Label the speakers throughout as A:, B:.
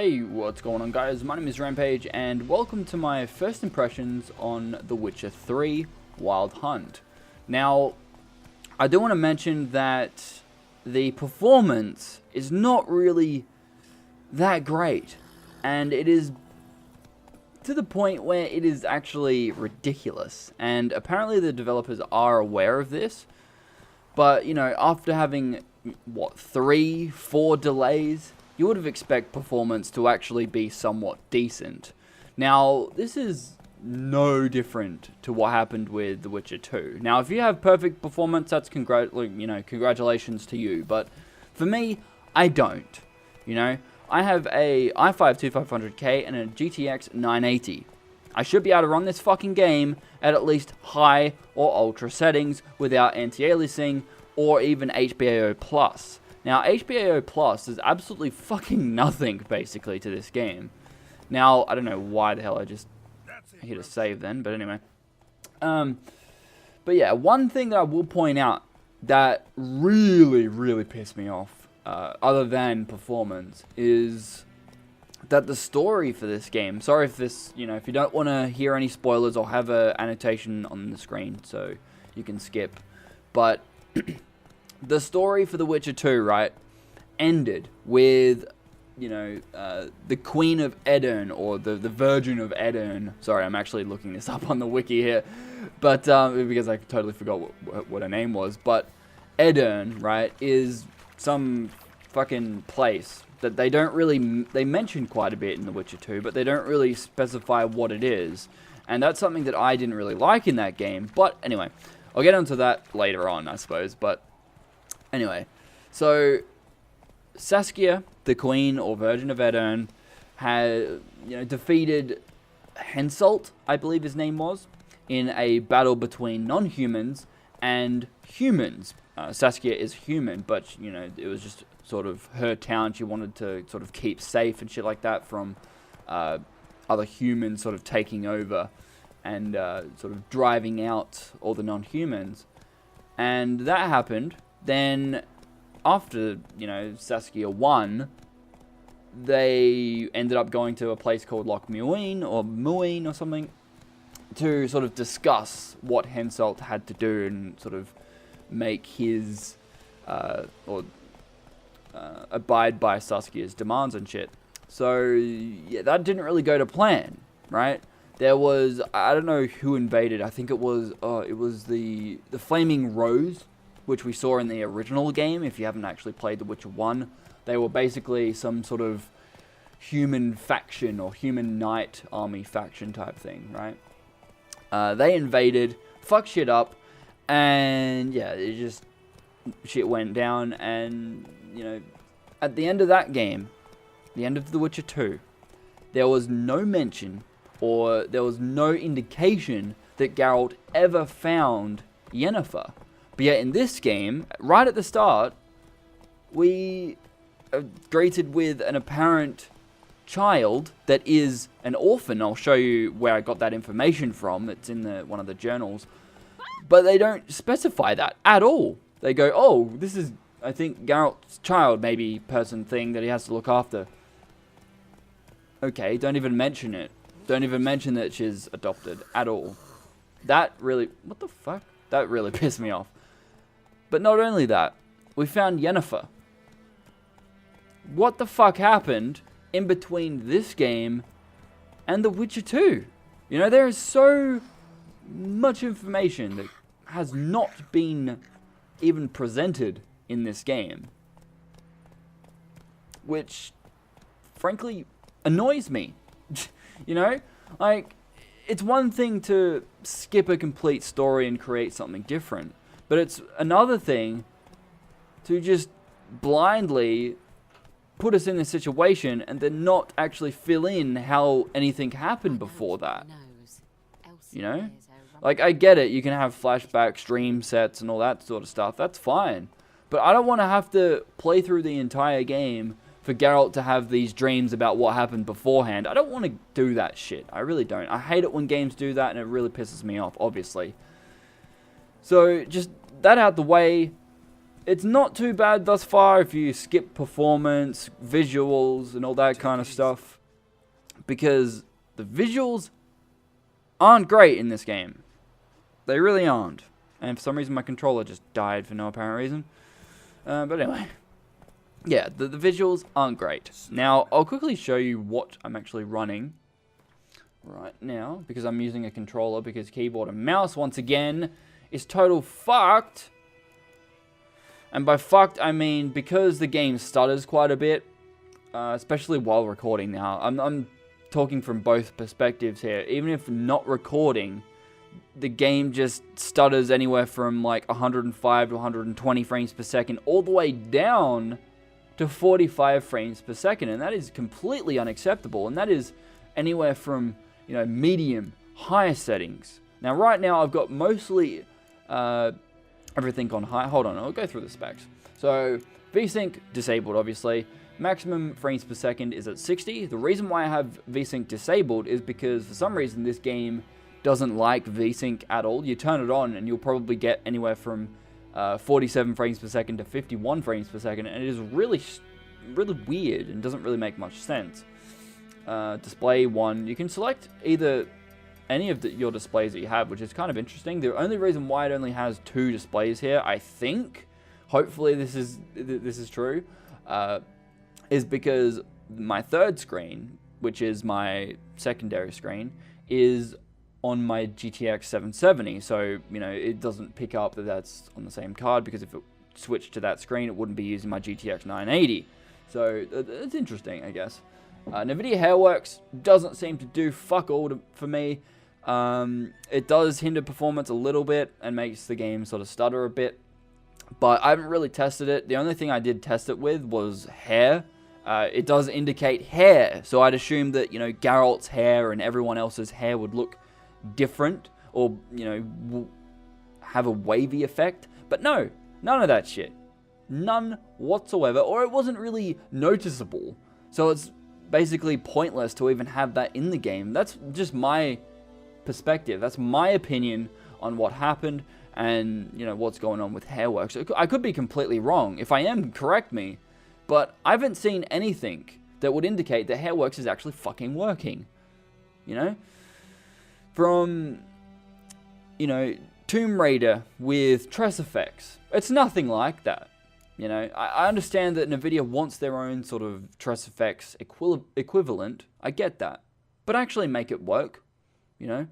A: Hey, what's going on guys? My name is Rampage and welcome to my first impressions on The Witcher 3 Wild Hunt. Now, I do want to mention that the performance is not really that great, and it is to the point where it is actually ridiculous, and apparently the developers are aware of this, but you know, after having what, 3-4 delays, you would have expected performance to actually be somewhat decent. Now, this is no different to what happened with The Witcher 2. Now, if you have perfect performance, that's congratulations to you. But for me, I don't. You know, I have a i5-2500K and a GTX 980. I should be able to run this fucking game at least high or ultra settings without anti-aliasing or even HBAO+. Now, HBAO Plus is absolutely fucking nothing, basically, to this game. Now, I don't know why the hell I just hit a save then, but anyway. But yeah, one thing that I will point out that really pissed me off, other than performance, is that the story for this game, sorry if this, if you don't want to hear any spoilers, I'll have an annotation on the screen, so you can skip, but the story for The Witcher 2, right, ended with, the Queen of Edirne, or the Virgin of Edirne. Sorry, I'm actually looking this up on the wiki here, but because I totally forgot what her name was. But Edirne, right, is some fucking place that they don't really, they mention quite a bit in The Witcher 2, but they don't really specify what it is. And that's something that I didn't really like in that game. But anyway, I'll get onto that later on, I suppose, but anyway, so Saskia, the Queen or Virgin of Edirne, had defeated Henselt, I believe his name was, in a battle between non-humans and humans. Saskia is human, but it was just sort of her town. She wanted to sort of keep safe and shit like that from other humans sort of taking over and sort of driving out all the non-humans, and that happened. Then, after, Saskia won, they ended up going to a place called Loch Muin, or something, to sort of discuss what Henselt had to do and sort of make his, abide by Saskia's demands and shit. So, yeah, that didn't really go to plan, right? There was, I don't know who invaded, I think it was the Flaming Rose, which we saw in the original game. If you haven't actually played The Witcher 1, they were basically some sort of human faction or human knight army faction type thing, right? They invaded, fucked shit up, and yeah, shit went down, and, at the end of that game, the end of The Witcher 2, there was no mention, or there was no indication that Geralt ever found Yennefer. But yet in this game, right at the start, we are greeted with an apparent child that is an orphan. I'll show you where I got that information from. It's in one of the journals. But they don't specify that at all. They go, oh, this is, I think, Geralt's child, maybe person thing that he has to look after. Okay, don't even mention it. Don't even mention that she's adopted at all. That really, what the fuck? That really pissed me off. But not only that, we found Yennefer. What the fuck happened in between this game and The Witcher 2? There is so much information that has not been even presented in this game, which, frankly, annoys me. Like, it's one thing to skip a complete story and create something different, but it's another thing to just blindly put us in this situation and then not actually fill in how anything happened before that. Like, I get it, you can have flashbacks, dream sets, and all that sort of stuff. That's fine. But I don't want to have to play through the entire game for Geralt to have these dreams about what happened beforehand. I don't want to do that shit. I really don't. I hate it when games do that, and it really pisses me off, obviously. So, just that out the way, it's not too bad thus far if you skip performance, visuals, and all that kind of stuff. Because the visuals aren't great in this game. They really aren't. And for some reason my controller just died for no apparent reason. But anyway. Yeah, the visuals aren't great. Now, I'll quickly show you what I'm actually running right now. Because I'm using a controller. Because keyboard and mouse, once again, is total fucked. And by fucked, I mean because the game stutters quite a bit. Especially while recording now. I'm talking from both perspectives here. Even if not recording, the game just stutters anywhere from like 105 to 120 frames per second, all the way down to 45 frames per second, and that is completely unacceptable. And that is anywhere from, you know, medium, higher settings. Now, right now, I've got mostly everything on high. Hold on, I'll go through the specs. So, VSync disabled, obviously. Maximum frames per second is at 60. The reason why I have VSync disabled is because for some reason this game doesn't like VSync at all. You turn it on and you'll probably get anywhere from 47 frames per second to 51 frames per second, and it is really weird and doesn't really make much sense. Display 1, you can select either any of your displays that you have, which is kind of interesting. The only reason why it only has 2 displays here, I think, hopefully this is true, is because my third screen, which is my secondary screen, is on my GTX 770. So, you know, it doesn't pick up that that's on the same card, because if it switched to that screen, it wouldn't be using my GTX 980. So, it's interesting, I guess. NVIDIA Hairworks doesn't seem to do fuck all for me. It does hinder performance a little bit and makes the game sort of stutter a bit. But I haven't really tested it. The only thing I did test it with was hair. It does indicate hair, so I'd assume that, you know, Geralt's hair and everyone else's hair would look different, or, you know, have a wavy effect. But no, none of that shit. None whatsoever, or it wasn't really noticeable. So it's basically pointless to even have that in the game. That's just my perspective. That's my opinion on what happened and, you know, what's going on with Hairworks. I could be completely wrong. If I am, correct me. But I haven't seen anything that would indicate that Hairworks is actually fucking working. You know? From, you know, Tomb Raider with Tress effects. It's nothing like that. You know, I understand that NVIDIA wants their own sort of Tress effects equivalent. I get that. But actually make it work. You know?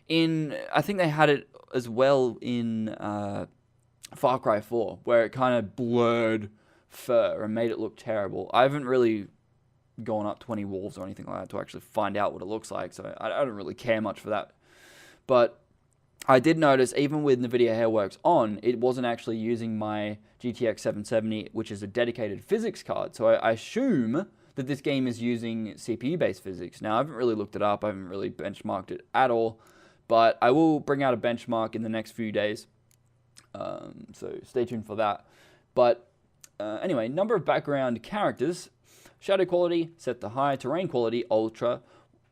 A: I think they had it as well in Far Cry 4, where it kind of blurred fur and made it look terrible. I haven't really gone up 20 wolves or anything like that to actually find out what it looks like, so I don't really care much for that. But I did notice, even with NVIDIA Hairworks on, it wasn't actually using my GTX 770, which is a dedicated physics card. So I assume that this game is using CPU-based physics. Now, I haven't really looked it up. I haven't really benchmarked it at all. But I will bring out a benchmark in the next few days. So stay tuned for that. But anyway, number of background characters. Shadow quality, set to high. Terrain quality, ultra.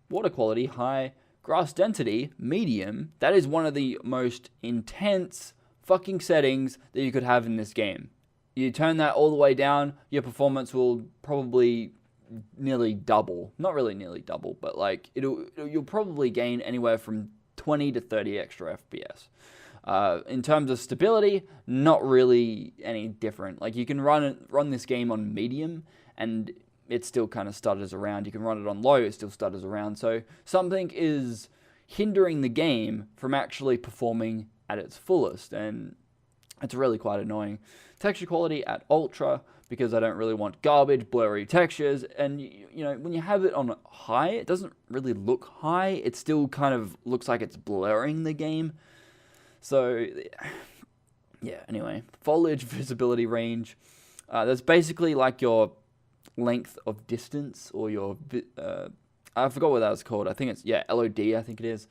A: Water quality, high. Grass density, medium. That is one of the most intense fucking settings that you could have in this game. You turn that all the way down, your performance will probably nearly double. Not really nearly double, but like you'll probably gain anywhere from 20 to 30 extra FPS. In terms of stability, not really any different. Like, you can run this game on medium, and it still kind of stutters around. You can run it on low, it still stutters around. So something is hindering the game from actually performing at its fullest, and it's really quite annoying. Texture quality at ultra, because I don't really want garbage, blurry textures, and you know, when you have it on high, it doesn't really look high. It still kind of looks like it's blurring the game. So, yeah, anyway. Foliage visibility range. That's basically like your length of distance, or your, I forgot what that was called. I think it's, yeah, LOD, I think it is.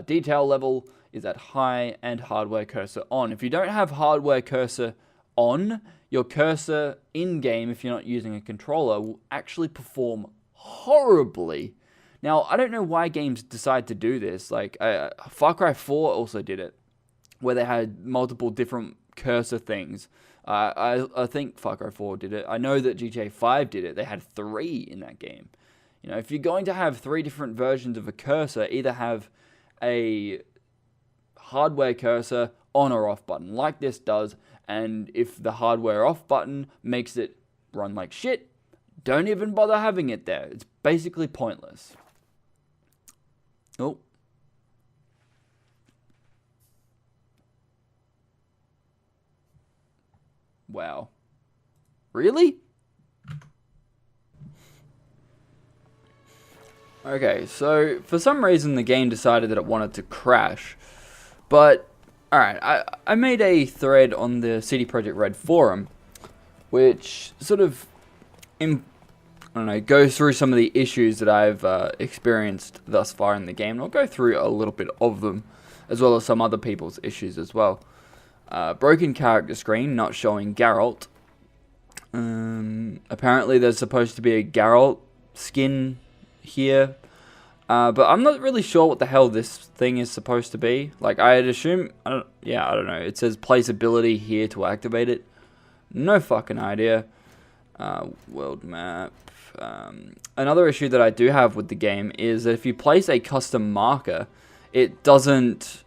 A: Detail level is at high, and hardware cursor on. If you don't have hardware cursor on, your cursor in-game, if you're not using a controller, will actually perform horribly. Now, I don't know why games decide to do this. Like, Far Cry 4 also did it, where they had multiple different cursor things. I think Far Cry 4 did it. I know that GTA 5 did it. They had 3 in that game. You know, if you're going to have 3 different versions of a cursor, either have a hardware cursor on or off button, like this does, and if the hardware off button makes it run like shit, don't even bother having it there. It's basically pointless. Oh. Wow. Really? Okay, so for some reason the game decided that it wanted to crash. But, alright, I made a thread on the CD Projekt RED forum, which sort of, I don't know, goes through some of the issues that I've experienced thus far in the game. And I'll go through a little bit of them, as well as some other people's issues as well. Broken character screen, not showing Geralt. Apparently there's supposed to be a Geralt skin here. But I'm not really sure what the hell this thing is supposed to be. Like, I'd assume, I don't know. It says place ability here to activate it. No fucking idea. World map. Another issue that I do have with the game is that if you place a custom marker, it doesn't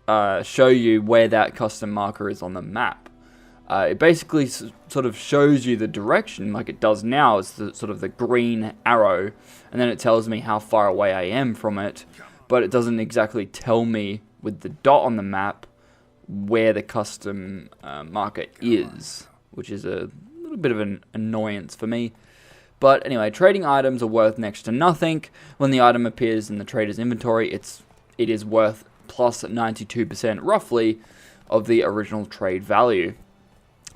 A: show you where that custom marker is on the map. It basically sort of shows you the direction like it does now. It's sort of the green arrow, and then it tells me how far away I am from it, but it doesn't exactly tell me with the dot on the map where the custom marker is, which is a little bit of an annoyance for me. But anyway, trading items are worth next to nothing. When the item appears in the trader's inventory, it is worth plus 92% roughly of the original trade value.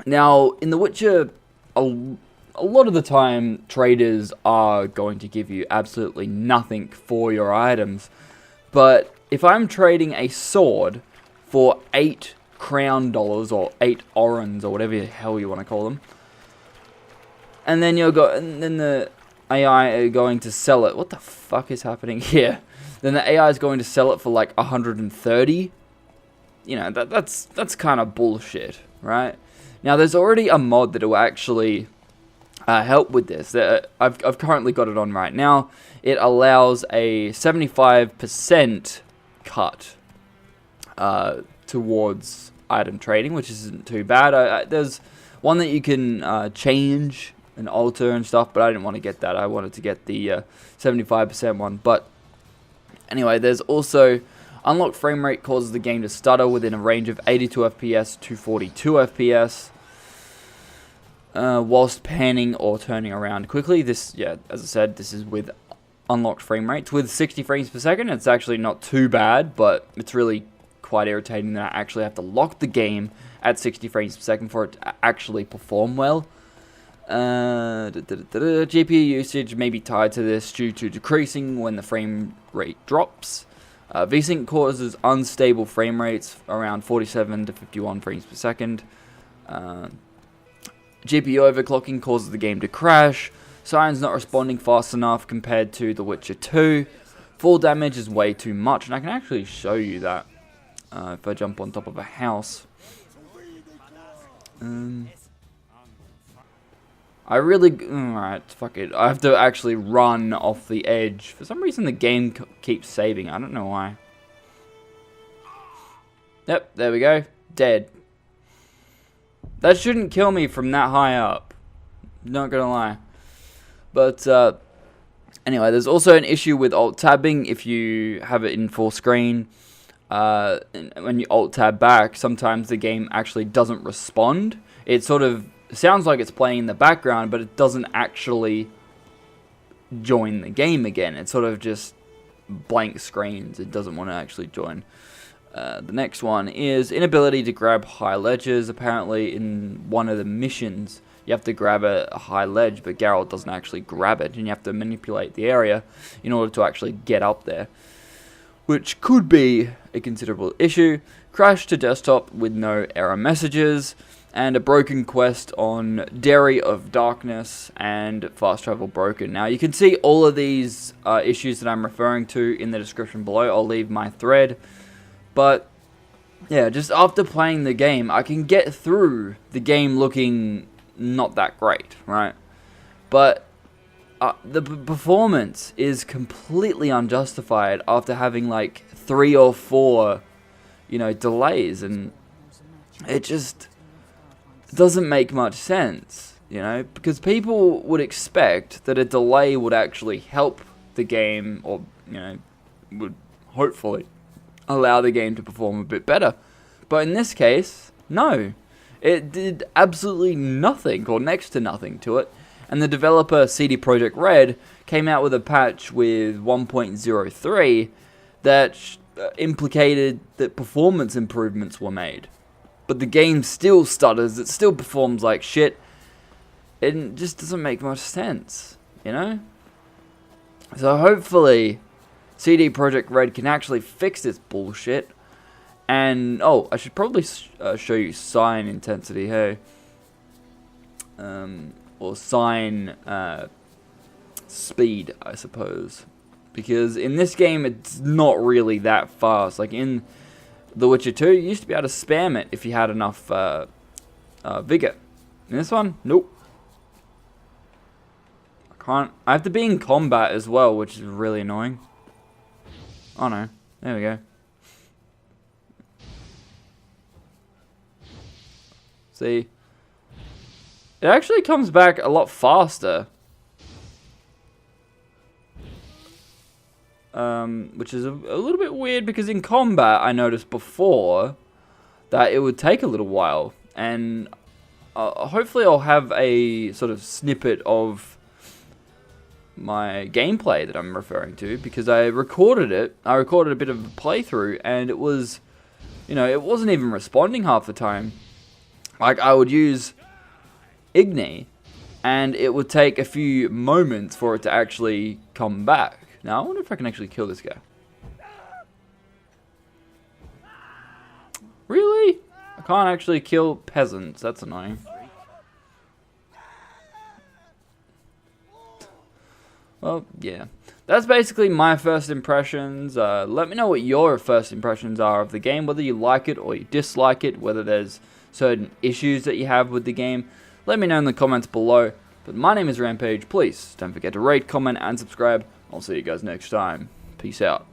A: Now, in The Witcher, a lot of the time, traders are going to give you absolutely nothing for your items. But if I'm trading a sword for 8 crown dollars, or 8 orens, or whatever the hell you want to call them, and then the AI are going to sell it. What the fuck is happening here? Then the AI is going to sell it for like 130. You know, that's kind of bullshit, right? Now, there's already a mod that will actually help with this. I've currently got it on right now. It allows a 75% cut towards item trading, which isn't too bad. There's one that you can change and alter and stuff, but I didn't want to get that. I wanted to get the 75% one. But anyway, there's also unlocked frame rate causes the game to stutter within a range of 82 FPS to 42 FPS. Whilst panning or turning around quickly. This, yeah, as I said, this is with unlocked frame rates. With 60 frames per second, it's actually not too bad, but it's really quite irritating that I actually have to lock the game at 60 frames per second for it to actually perform well. GPU usage may be tied to this due to decreasing when the frame rate drops. VSync causes unstable frame rates around 47 to 51 frames per second. GPU overclocking causes the game to crash. Sirens not responding fast enough compared to The Witcher 2. Fall damage is way too much, and I can actually show you that if I jump on top of a house. Alright, fuck it. I have to actually run off the edge. For some reason the game keeps saving. I don't know why. Yep, there we go. Dead. That shouldn't kill me from that high up. Not gonna lie. But, anyway, there's also an issue with alt-tabbing if you have it in full screen. When you alt-tab back, sometimes the game actually doesn't respond. It sort of sounds like it's playing in the background, but it doesn't actually join the game again. It sort of just blank screens. It doesn't want to actually join. The next one is inability to grab high ledges. Apparently in one of the missions you have to grab a high ledge, but Geralt doesn't actually grab it, and you have to manipulate the area in order to actually get up there, which could be a considerable issue. Crash to desktop with no error messages, and a broken quest on Dairy of Darkness and fast travel broken. Now you can see all of these issues that I'm referring to in the description below. I'll leave my thread, but yeah, just after playing the game, I can get through the game looking not that great, right? But the performance is completely unjustified after having like 3 or 4, delays, and it just doesn't make much sense, because people would expect that a delay would actually help the game, or, would hopefully allow the game to perform a bit better. But in this case, no. It did absolutely nothing, or next to nothing to it. And the developer, CD Projekt RED, came out with a patch with 1.03 that implicated that performance improvements were made. But the game still stutters, it still performs like shit. It just doesn't make much sense, So hopefully, CD Projekt RED can actually fix this bullshit. And, I should probably show you sign intensity, hey? Or sign speed, I suppose. Because in this game, it's not really that fast. Like in The Witcher 2, you used to be able to spam it if you had enough vigor. In this one, nope. I have to be in combat as well, which is really annoying. Oh no, there we go. See? It actually comes back a lot faster. Which is a little bit weird, because in combat I noticed before that it would take a little while. And hopefully I'll have a sort of snippet of my gameplay that I'm referring to, because I recorded it. I recorded a bit of a playthrough, and it was, it wasn't even responding half the time. Like, I would use Igni, and it would take a few moments for it to actually come back. Now, I wonder if I can actually kill this guy. Really? I can't actually kill peasants. That's annoying. Well, yeah. That's basically my first impressions. Let me know what your first impressions are of the game, whether you like it or you dislike it, whether there's certain issues that you have with the game. Let me know in the comments below. But my name is Rampage. Please don't forget to rate, comment, and subscribe. I'll see you guys next time. Peace out.